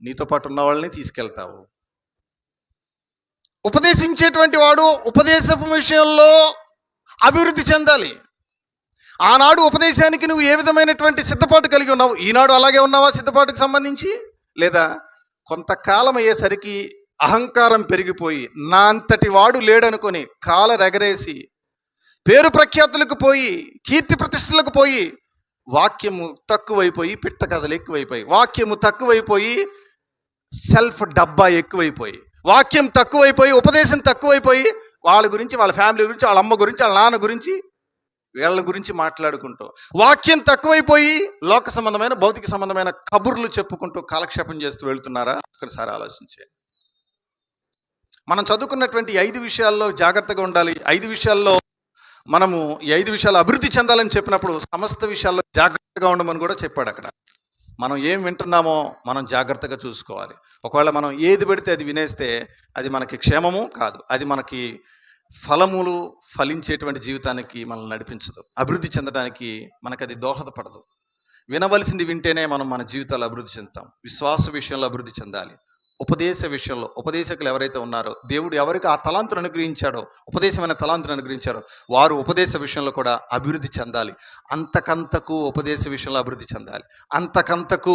నీతో పాటు ఉన్న వాళ్ళని తీసుకెళ్తావు. ఉపదేశించేటువంటి వాడు ఉపదేశపు విషయంలో అభివృద్ధి చెందాలి. ఆనాడు ఉపదేశానికి నువ్వు ఏ విధమైనటువంటి సిద్ధపాటు కలిగి ఉన్నావు, ఈనాడు అలాగే ఉన్నావా సిద్ధపాటుకు సంబంధించి? లేదా కొంతకాలం అయ్యేసరికి అహంకారం పెరిగిపోయి నా అంతటి వాడు లేడనుకొని కాలరెగరేసి పేరు ప్రఖ్యాతులకు పోయి కీర్తి ప్రతిష్టలకు పోయి వాక్యము తక్కువైపోయి పిట్ట కథలు ఎక్కువైపోయి, వాక్యము తక్కువైపోయి సెల్ఫ్ డబ్బా ఎక్కువైపోయి, వాక్యం తక్కువైపోయి ఉపదేశం తక్కువైపోయి వాళ్ళ గురించి, వాళ్ళ ఫ్యామిలీ గురించి, వాళ్ళ అమ్మ గురించి, వాళ్ళ నాన్న గురించి, వీళ్ళ గురించి మాట్లాడుకుంటూ, వాక్యం తక్కువైపోయి లోక సంబంధమైన భౌతిక సంబంధమైన కబుర్లు చెప్పుకుంటూ కాలక్షేపం చేస్తూ వెళ్తున్నారా? ఒకసారి ఆలోచించే. మనం చదువుకున్నటువంటి 5 విషయాల్లో జాగ్రత్తగా ఉండాలి. 5 విషయాల్లో మనము ఈ 5 విషయాలు అభివృద్ధి చెందాలని చెప్పినప్పుడు సమస్త విషయాల్లో జాగ్రత్తగా ఉండమని కూడా చెప్పాడు అక్కడ. మనం ఏం వింటున్నామో మనం జాగ్రత్తగా చూసుకోవాలి. ఒకవేళ మనం ఏది పెడితే అది వినేస్తే అది మనకి క్షేమము కాదు, అది మనకి ఫలములు ఫలించేటువంటి జీవితానికి మనల్ని నడిపించదు, అభివృద్ధి చెందడానికి మనకు అది దోహదపడదు. వినవలసింది వింటేనే మనం మన జీవితాలు అభివృద్ధి చెందుతాం. విశ్వాస విషయంలో అభివృద్ధి చెందాలి. ఉపదేశ విషయంలో ఉపదేశకులు ఎవరైతే ఉన్నారో, దేవుడు ఎవరికి ఆ తలాంతును అనుగ్రహించాడో, ఉపదేశమైన తలాంతును అనుగ్రహించారో వారు ఉపదేశ విషయంలో కూడా అభివృద్ధి చెందాలి. అంతకంతకు ఉపదేశ విషయంలో అభివృద్ధి చెందాలి. అంతకంతకు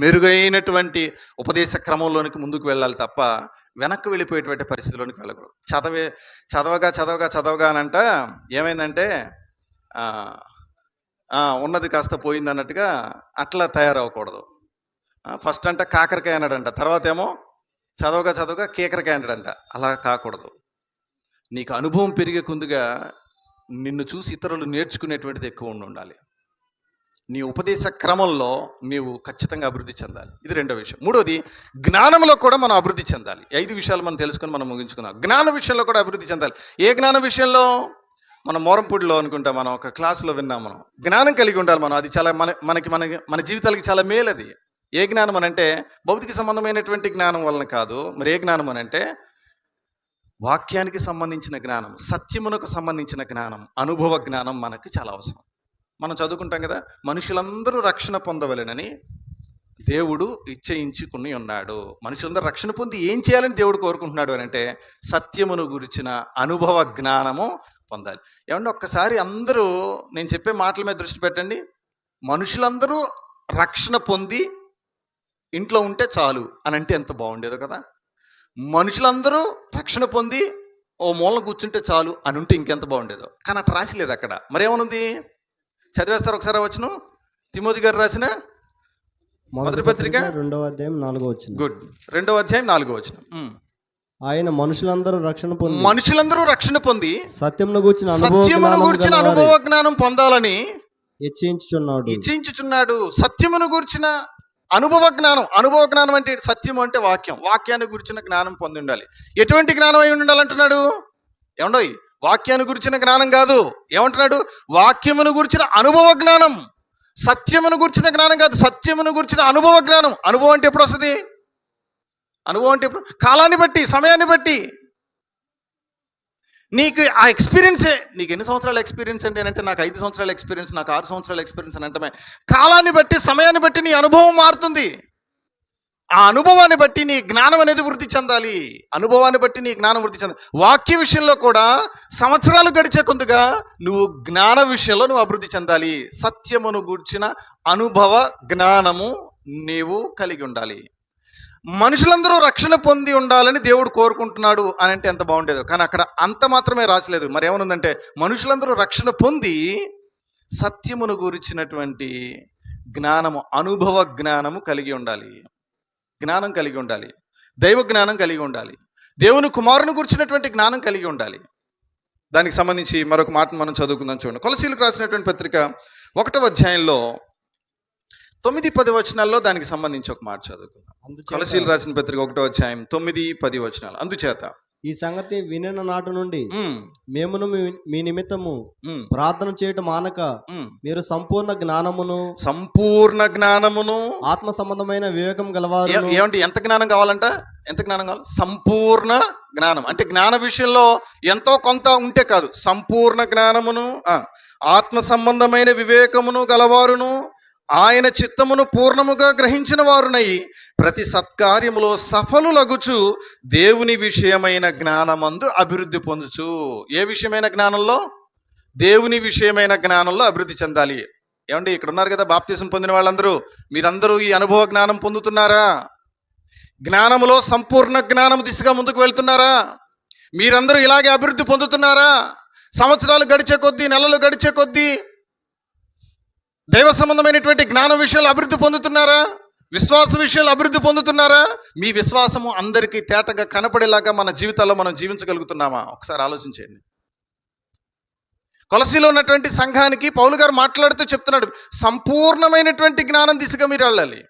మెరుగైనటువంటి ఉపదేశ క్రమంలోనికి ముందుకు వెళ్ళాలి తప్ప వెనక్కి వెళ్ళిపోయేటువంటి పరిస్థితిలోనికి వెళ్ళకూడదు. చదవగా అనంట ఏమైందంటే ఉన్నది కాస్త పోయింది అన్నట్టుగా అట్లా తయారవ్వకూడదు. ఫస్ట్ అంట కాకరకాయ అన్నాడంట, తర్వాత ఏమో చదవగా కేకరకాయ అన్నాడంట. అలా కాకూడదు. నీకు అనుభవం పెరిగే కొద్దిగా నిన్ను చూసి ఇతరులు నేర్చుకునేటువంటిది ఎక్కువ ఉండాలి. నీ ఉపదేశ క్రమంలో నీవు ఖచ్చితంగా అభివృద్ధి చెందాలి. ఇది 2వ విషయం. 3వది జ్ఞానంలో కూడా మనం అభివృద్ధి చెందాలి. 5 విషయాలు మనం తెలుసుకొని మనం ముగించుకుందాం. జ్ఞాన విషయంలో కూడా అభివృద్ధి చెందాలి. ఏ జ్ఞాన విషయంలో? మనం మోరంపూడిలో అనుకుంటా మనం ఒక క్లాసులో విన్నాం, మనం జ్ఞానం కలిగి ఉండాలి. మనం అది చాలా మన జీవితాలకి చాలా మేలది. ఏ జ్ఞానం అనంటే భౌతిక సంబంధమైనటువంటి జ్ఞానం వలన కాదు. మరి ఏ జ్ఞానం అనంటే వాక్యానికి సంబంధించిన జ్ఞానం, సత్యమునకు సంబంధించిన జ్ఞానం, అనుభవ జ్ఞానం మనకి చాలా అవసరం. మనం చదువుకుంటాం కదా, మనుషులందరూ రక్షణ పొందవలెనని దేవుడు ఇచ్చయించుకుని ఉన్నాడు. మనుషులందరూ రక్షణ పొంది ఏం చేయాలని దేవుడు కోరుకుంటున్నాడు అని అంటే సత్యమును గురించిన అనుభవ జ్ఞానము పొందాలి. ఏమంటే ఒక్కసారి అందరూ నేను చెప్పే మాటల మీద దృష్టి పెట్టండి. మనుషులందరూ రక్షణ పొంది ఇంట్లో ఉంటే చాలు అని అంటే ఎంత బాగుండేదో కదా. మనుషులందరూ రక్షణ పొంది ఓ మూలన కూర్చుంటే చాలు అని ఉంటే ఇంకెంత బాగుండేదో. కానీ అట్లా రాసిలేదు అక్కడ. మరేమనుంది? చదివేస్తారు ఒకసారి వచ్చును. తిమోతి గారు రాసిన మొదటి పత్రిక 2వ అధ్యాయం 4వ వచనం. గుడ్. 2వ అధ్యాయం 4వ వచనం. ఆయన మనుషులందరూ రక్షణ పొంది సత్యమును గూర్చిన అనుభవ జ్ఞానం పొందాలని ఇచ్చించుచున్నాడు. సత్యమును గూర్చిన అనుభవ జ్ఞానం అంటే సత్యము అంటే వాక్యాన్ని గురించిన జ్ఞానం పొంది ఉండాలి. ఎటువంటి జ్ఞానం అయి ఉండాలంటున్నాడు? ఏమండోయ్, వాక్యాన్ని గురించిన జ్ఞానం కాదు. ఏమంటున్నాడు? వాక్యమును గురించిన అనుభవ జ్ఞానం. సత్యమును గురించిన జ్ఞానం కాదు, సత్యమును గురించిన అనుభవ జ్ఞానం. అనుభవం అంటే ఎప్పుడు వస్తుంది? అనుభవం అంటే ఎప్పుడు? కాలాన్ని బట్టి, సమయాన్ని బట్టి. నీకు ఆ ఎక్స్పీరియన్సే. నీకు ఎన్ని సంవత్సరాల ఎక్స్పీరియన్స్ అంటే నాకు 5 సంవత్సరాల ఎక్స్పీరియన్స్, నాకు 6 సంవత్సరాల ఎక్స్పీరియన్స్ అని అంటే కాలాన్ని బట్టి, సమయాన్ని బట్టి నీ అనుభవం మారుతుంది. ఆ అనుభవాన్ని బట్టి నీ జ్ఞానం అనేది వృద్ధి చెందాలి. అనుభవాన్ని బట్టి నీ జ్ఞానం వృద్ధి చెందాలి. వాక్య విషయంలో కూడా సంవత్సరాలు గడిచే కొందుగా నువ్వు జ్ఞాన విషయంలో నువ్వు అభివృద్ధి చెందాలి. సత్యమును గూర్చిన అనుభవ జ్ఞానము నీవు కలిగి ఉండాలి. మనుషులందరూ రక్షణ పొంది ఉండాలని దేవుడు కోరుకుంటున్నాడు అని అంటే ఎంత బాగుండేదో. కానీ అక్కడ అంత మాత్రమే రాసలేదు. మరి ఏమనుందంటే మనుషులందరూ రక్షణ పొంది సత్యమును గురించినటువంటి జ్ఞానము, అనుభవ జ్ఞానము కలిగి ఉండాలి. జ్ఞానం కలిగి ఉండాలి. దైవ జ్ఞానం కలిగి ఉండాలి. దేవుని కుమారుని గురించినటువంటి జ్ఞానం కలిగి ఉండాలి. దానికి సంబంధించి మరొక మాట మనం చదువుకుందాం. చూడండి, కొలసీలకు రాసినటువంటి పత్రిక 1వ అధ్యాయంలో 9-10 వచనాల్లో దానికి సంబంధించి ఒక మాట చదువుకుందాం. కొలసీలు రాసిన పత్రిక 1వ అధ్యాయం 9-10 వచనాలు. అందుచేత ఈ సంగతి వినిన నాటి నుండి ఉమ్, మేమును మీ నిమిత్తము ఉమ్, ప్రార్థన చేయటం మానక ఉమ్, మీరు సంపూర్ణ జ్ఞానమును ఆత్మ సంబంధమైన వివేకం గలవారు. ఏమంటే ఎంత జ్ఞానం కావాలంట? ఎంత జ్ఞానం కావాలి? సంపూర్ణ జ్ఞానం. అంటే జ్ఞాన విషయంలో ఎంతో కొంత ఉంటే కాదు, సంపూర్ణ జ్ఞానమును, ఆత్మ సంబంధమైన వివేకమును గలవారును, ఆయన చిత్తమును పూర్ణముగా గ్రహించిన వారునై ప్రతి సత్కార్యములో సఫలులగుచు దేవుని విషయమైన జ్ఞానమందు అభివృద్ధి పొందుచు. ఏ విషయమైన జ్ఞానంలో? దేవుని విషయమైన జ్ఞానంలో అభివృద్ధి చెందాలి. ఏమండి, ఇక్కడ ఉన్నారు కదా బాప్తిసం పొందిన వాళ్ళందరూ, మీరందరూ ఈ అనుభవ జ్ఞానం పొందుతున్నారా? జ్ఞానములో సంపూర్ణ జ్ఞానం దిశగా ముందుకు వెళ్తున్నారా? మీరందరూ ఇలాగే అభివృద్ధి పొందుతున్నారా? సంవత్సరాలు గడిచే కొద్దీ, నెలలు గడిచే కొద్దీ దైవ సంబంధమైనటువంటి జ్ఞాన విషయాలు అభివృద్ధి పొందుతున్నారా? విశ్వాస విషయాలు అభివృద్ధి పొందుతున్నారా? మీ విశ్వాసము అందరికీ తేటగా కనపడేలాగా మన జీవితాల్లో మనం జీవించగలుగుతున్నామా? ఒకసారి ఆలోచించండి. కొలసీలో ఉన్నటువంటి సంఘానికి పౌలు గారు మాట్లాడుతూ చెప్తున్నాడు, సంపూర్ణమైనటువంటి జ్ఞానం దిశగా మీరు వెళ్ళాలి.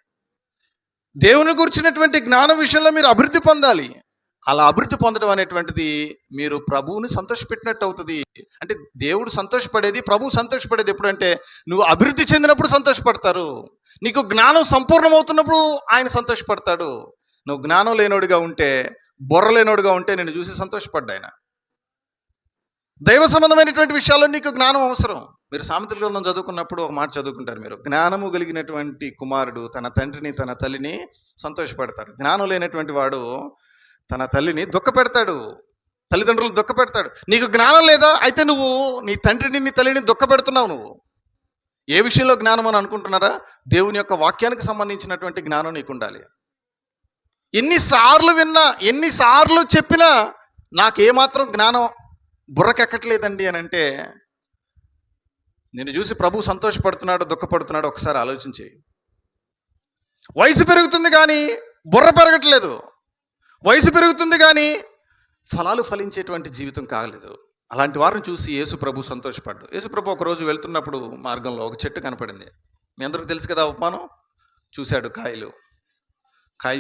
దేవుని గురించినటువంటి జ్ఞాన విషయంలో మీరు అభివృద్ధి పొందాలి. అలా అభివృద్ధి పొందడం అనేటువంటిది మీరు ప్రభువుని సంతోషపెట్టినట్టు అవుతుంది. అంటే దేవుడు సంతోషపడేది, ప్రభువు సంతోషపడేది ఎప్పుడంటే నువ్వు అభివృద్ధి చెందినప్పుడు సంతోషపడతారు. నీకు జ్ఞానం సంపూర్ణమవుతున్నప్పుడు ఆయన సంతోషపడతాడు. నువ్వు జ్ఞానం లేనోడిగా ఉంటే, బుర్ర లేనోడిగా ఉంటే నేను చూసి సంతోషపడ్డా ఆయన. దైవ సంబంధమైనటువంటి విషయాల్లో నీకు జ్ఞానం అవసరం. మీరు సామెతల గ్రంథం చదువుకున్నప్పుడు ఒక మాట చదువుకుంటారు మీరు, జ్ఞానము కలిగినటువంటి కుమారుడు తన తండ్రిని తన తల్లిని సంతోషపెడతాడు. జ్ఞానం లేనటువంటి వాడు తన తల్లిని దుఃఖపెడతాడు, తల్లిదండ్రులు దుఃఖపెడతాడు. నీకు జ్ఞానం లేదా? అయితే నువ్వు నీ తండ్రిని నీ తల్లిని దుఃఖపెడుతున్నావు. నువ్వు ఏ విషయంలో జ్ఞానం అని అనుకుంటున్నారా? దేవుని యొక్క వాక్యానికి సంబంధించినటువంటి జ్ఞానం నీకు ఉండాలి. ఎన్నిసార్లు విన్నా, ఎన్నిసార్లు చెప్పినా నాకేమాత్రం జ్ఞానం బుర్రకెక్కట్లేదండి అని అంటే, నేను చూసి ప్రభు సంతోషపడుతున్నాడు దుఃఖపడుతున్నాడు ఒకసారి ఆలోచించి. వయసు పెరుగుతుంది కానీ బుర్ర పెరగట్లేదు, వయసు పెరుగుతుంది కానీ ఫలాలు ఫలించేటువంటి జీవితం కాగలేదు. అలాంటి వారిని చూసి యేసు ప్రభు సంతోషపడ్డు. యేసు ప్రభు ఒకరోజు వెళ్తున్నప్పుడు మార్గంలో ఒక చెట్టు కనపడింది. మీ అందరికీ తెలుసు కదా ఉపమానం. చూశాడు, కాయలు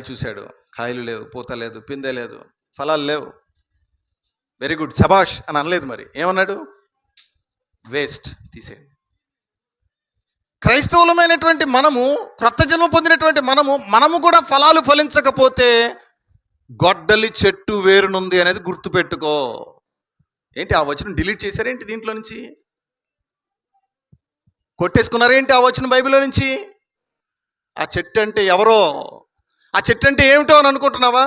చూశాడు, కాయలు లేవు, పూత లేదు, పిందె లేదు, ఫలాలు లేవు. వెరీ గుడ్, శబాష్ అని అనలేదు. మరి ఏమన్నాడు? వేస్ట్, తీసేయండి. క్రైస్తవులమైనటువంటి మనము, క్రొత్త జన్మ పొందినటువంటి మనము కూడా ఫలాలు ఫలించకపోతే గొడ్డలి చెట్టు వేరునుంది అనేది గుర్తుపెట్టుకో. ఏంటి ఆ వచనం డిలీట్ చేశారేంటి? దీంట్లో నుంచి కొట్టేసుకున్నారేంటి ఆ వచనం బైబిల్లో నుంచి? ఆ చెట్టు అంటే ఎవరో, ఆ చెట్టు అంటే ఏమిటో అని అనుకుంటున్నావా?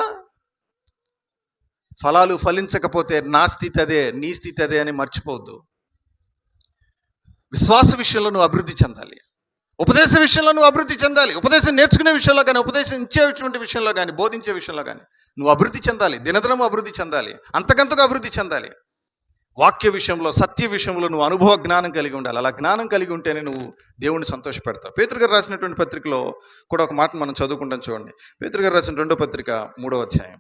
ఫలాలు ఫలించకపోతే నా స్థితి అదే, నీ స్థితి అదే అని మర్చిపోవద్దు. విశ్వాస విషయంలో నువ్వు అభివృద్ధి చెందాలి. ఉపదేశ విషయంలో నువ్వు అభివృద్ధి చెందాలి. ఉపదేశం నేర్చుకునే విషయంలో కానీ, ఉపదేశం ఇచ్చేటువంటి విషయంలో కానీ, బోధించే విషయంలో కానీ నువ్వు అభివృద్ధి చెందాలి. దినదినము అభివృద్ధి చెందాలి, అంతకంతగా అభివృద్ధి చెందాలి. వాక్య విషయంలో, సత్య విషయంలో నువ్వు అనుభవ జ్ఞానం కలిగి ఉండాలి. అలా జ్ఞానం కలిగి ఉంటేనే నువ్వు దేవుణ్ణి సంతోషపెడతావు. పేతురు గారు రాసినటువంటి పత్రికలో కూడా ఒక మాట మనం చదువుకుంటాం. చూడండి, పేతురు గారు రాసిన 2వ పత్రిక 3వ అధ్యాయం.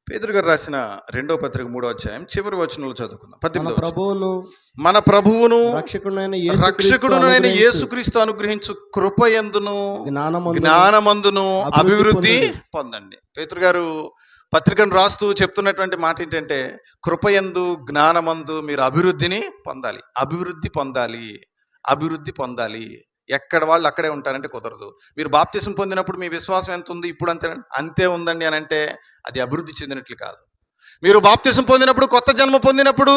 పేతురు గారు రాసిన 2వ పత్రిక 3వ అధ్యాయం చివరి వచనంలో చదువుకుందాం. 18వ, మన ప్రభువును రక్షకుడునైన యేసుక్రీస్తు అనుగ్రహించు కృపయందును జ్ఞానమందును అభివృద్ధి పొందండి. పేతురు గారు పత్రికను రాస్తూ చెప్తున్నటువంటి మాట ఏంటంటే, కృపయందు జ్ఞానమందు మీరు అభివృద్ధిని పొందాలి. అభివృద్ధి పొందాలి. ఎక్కడ వాళ్ళు అక్కడే ఉంటారంటే కుదరదు. మీరు బాప్తిసం పొందినప్పుడు మీ విశ్వాసం ఎంత ఉంది, ఇప్పుడు అంతే ఉందండి అని అంటే అది అభివృద్ధి చెందినట్లు కాదు. మీరు బాప్తిసం పొందినప్పుడు, కొత్త జన్మ పొందినప్పుడు,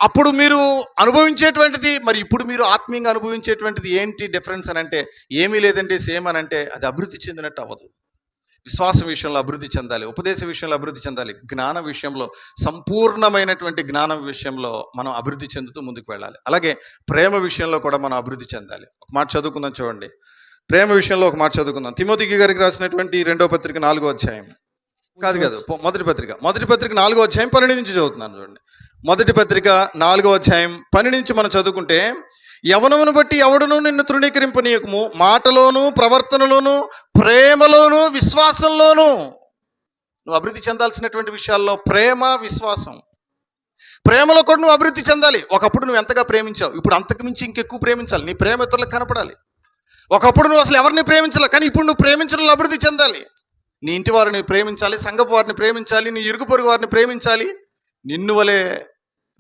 అప్పుడు మీరు అనుభవించేటువంటిది, మరి ఇప్పుడు మీరు ఆత్మీయంగా అనుభవించేటువంటిది ఏంటి డిఫరెన్స్ అని అంటే ఏమీ లేదంటే సేమ్ అని అంటే అది అభివృద్ధి చెందినట్టు అవ్వదు. విశ్వాస విషయంలో అభివృద్ధి చెందాలి, ఉపదేశ విషయంలో అభివృద్ధి చెందాలి, జ్ఞాన విషయంలో, సంపూర్ణమైనటువంటి జ్ఞానం విషయంలో మనం అభివృద్ధి చెందుతూ ముందుకు వెళ్ళాలి. అలాగే ప్రేమ విషయంలో కూడా మనం అభివృద్ధి చెందాలి. ఒక మాట చదువుకుందాం చూడండి, ప్రేమ విషయంలో ఒక మాట చదువుకుందాం. తిమోతికి గారికి రాసినటువంటి 2వ పత్రిక 4వ అధ్యాయం, మొదటి పత్రిక 4వ అధ్యాయం 12 నుంచి చదువుతున్నాను చూడండి. మొదటి పత్రిక 4వ అధ్యాయం 12 నుంచి మనం చదువుకుంటే, యవనమును బట్టి ఎవడును నిన్ను తృణీకరింపనీయకము, మాటలోను, ప్రవర్తనలోను, ప్రేమలోను, విశ్వాసంలోను. నువ్వు అభివృద్ధి చెందాల్సినటువంటి విషయాల్లో ప్రేమ, విశ్వాసం. ప్రేమలో కూడా నువ్వు అభివృద్ధి చెందాలి. ఒకప్పుడు నువ్వు ఎంతగా ప్రేమించావు, ఇప్పుడు అంతకు మించి ఇంకెక్కువ ప్రేమించాలి. నీ ప్రేమ ఇతరులకు కనపడాలి. ఒకప్పుడు నువ్వు అసలు ఎవరిని ప్రేమించాలి, కానీ ఇప్పుడు నువ్వు ప్రేమించడంలో అభివృద్ధి చెందాలి. నీ ఇంటి వారిని ప్రేమించాలి, సంఘపు వారిని ప్రేమించాలి, నీ ఇరుగు పొరుగు వారిని ప్రేమించాలి, నిన్ను వలే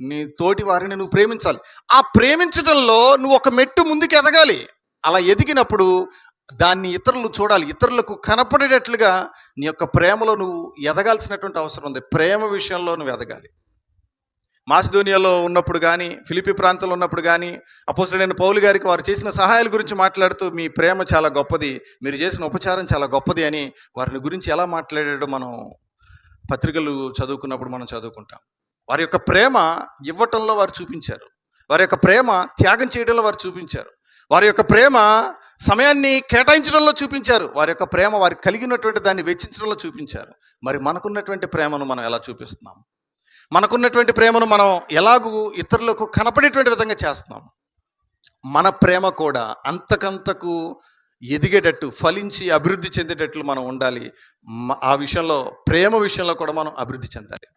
నీ తోటి వారిని నువ్వు ప్రేమించాలి. ఆ ప్రేమించడంలో నువ్వు ఒక మెట్టు ముందుకు ఎదగాలి. అలా ఎదిగినప్పుడు దాన్ని ఇతరులు చూడాలి, ఇతరులకు కనపడేటట్లుగా నీ యొక్క ప్రేమలో నువ్వు ఎదగాల్సినటువంటి అవసరం ఉంది. ప్రేమ విషయంలో నువ్వు ఎదగాలి. మాసిదోనియాలో ఉన్నప్పుడు కానీ, ఫిలిప్పి ప్రాంతంలో ఉన్నప్పుడు కానీ, అపోస్తలుడైన పౌలు గారికి వారు చేసిన సహాయాల గురించి మాట్లాడుతూ, మీ ప్రేమ చాలా గొప్పది, మీరు చేసిన ఉపచారం చాలా గొప్పది అని వారిని గురించి ఎలా మాట్లాడాడో మనం పత్రికలు చదువుకున్నప్పుడు మనం చదువుకుంటాం. వారి యొక్క ప్రేమ ఇవ్వటంలో వారు చూపించారు, వారి యొక్క ప్రేమ త్యాగం చేయడంలో వారు చూపించారు, వారి యొక్క ప్రేమ సమయాన్ని కేటాయించడంలో చూపించారు, వారి యొక్క ప్రేమ వారికి కలిగినటువంటి దాన్ని వెచ్చించడంలో చూపించారు. మరి మనకున్నటువంటి ప్రేమను మనం ఎలా చూపిస్తున్నాం? మనకున్నటువంటి ప్రేమను మనం ఎలాగూ ఇతరులకు కనపడేటువంటి విధంగా చేస్తున్నాం? మన ప్రేమ కూడా అంతకంతకు ఎదిగేటట్టు, ఫలించి అభివృద్ధి చెందేటట్లు మనం ఉండాలి. ఆ విషయంలో, ప్రేమ విషయంలో కూడా మనం అభివృద్ధి చెందాలి.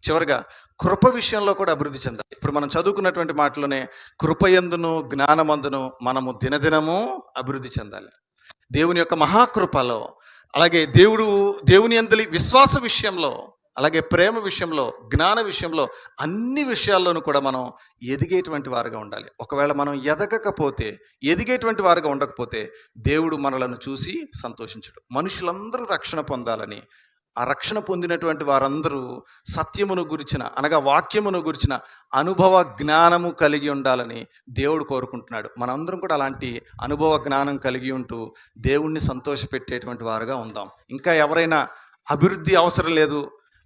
చివరిగా కృప విషయంలో కూడా అభివృద్ధి చెందాలి. ఇప్పుడు మనం చదువుకున్నటువంటి మాటలోనే కృపయందును జ్ఞానమందును మనము దినదినము అభివృద్ధి చెందాలి. దేవుని యొక్క మహాకృపలో, అలాగే దేవుని యందలి విశ్వాస విషయంలో, అలాగే ప్రేమ విషయంలో, జ్ఞాన విషయంలో, అన్ని విషయాల్లోనూ కూడా మనం ఎదిగేటువంటి వారుగా ఉండాలి. ఒకవేళ మనం ఎదగకపోతే, ఎదిగేటువంటి వారుగా ఉండకపోతే దేవుడు మనలను చూసి సంతోషించడు. మనుషులందరూ రక్షణ పొందాలని, ఆ రక్షణ పొందినటువంటి వారందరూ సత్యమును గురించిన, అనగా వాక్యమును గురించిన అనుభవ జ్ఞానము కలిగి ఉండాలని దేవుడు కోరుకుంటున్నాడు. మనందరం కూడా అలాంటి అనుభవ జ్ఞానం కలిగి ఉంటూ దేవుణ్ణి సంతోషపెట్టేటువంటి వారుగా ఉందాం. ఇంకా ఎవరైనా అభివృద్ధి అవసరం లేదు,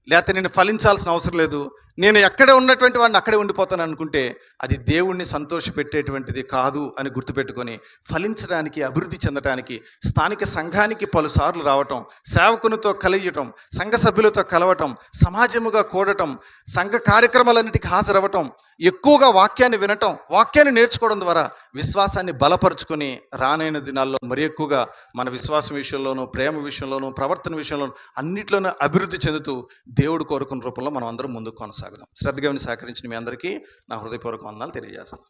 లేకపోతే నేను ఫలించాల్సిన అవసరం లేదు, నేను ఎక్కడ ఉన్నటువంటి వాడిని అక్కడే ఉండిపోతాను అనుకుంటే అది దేవుణ్ణి సంతోషపెట్టేటువంటిది కాదు అని గుర్తుపెట్టుకొని, ఫలించడానికి, అభివృద్ధి చెందడానికి స్థానిక సంఘానికి పలుసార్లు రావటం, సేవకునితో కలియటం, సంఘ సభ్యులతో కలవటం, సమాజముగా కూడటం, సంఘ కార్యక్రమాలన్నిటికీ హాజరవ్వటం, ఎక్కువగా వాక్యాన్ని వినటం, వాక్యాన్ని నేర్చుకోవడం ద్వారా విశ్వాసాన్ని బలపరుచుకొని రానైన దినాల్లో మరి ఎక్కువగా మన విశ్వాసం విషయంలోనూ, ప్రేమ విషయంలోనూ, ప్రవర్తన విషయంలోనూ అన్నిట్లోనూ అభివృద్ధి చెందుతూ దేవుడు కోరుకున్న రూపంలో మనం అందరం ముందుకు కొనసాగుదాం. శ్రద్ధగా సహకరించిన మీ అందరికీ నా హృదయపూర్వక వందనాలు తెలియజేస్తాను.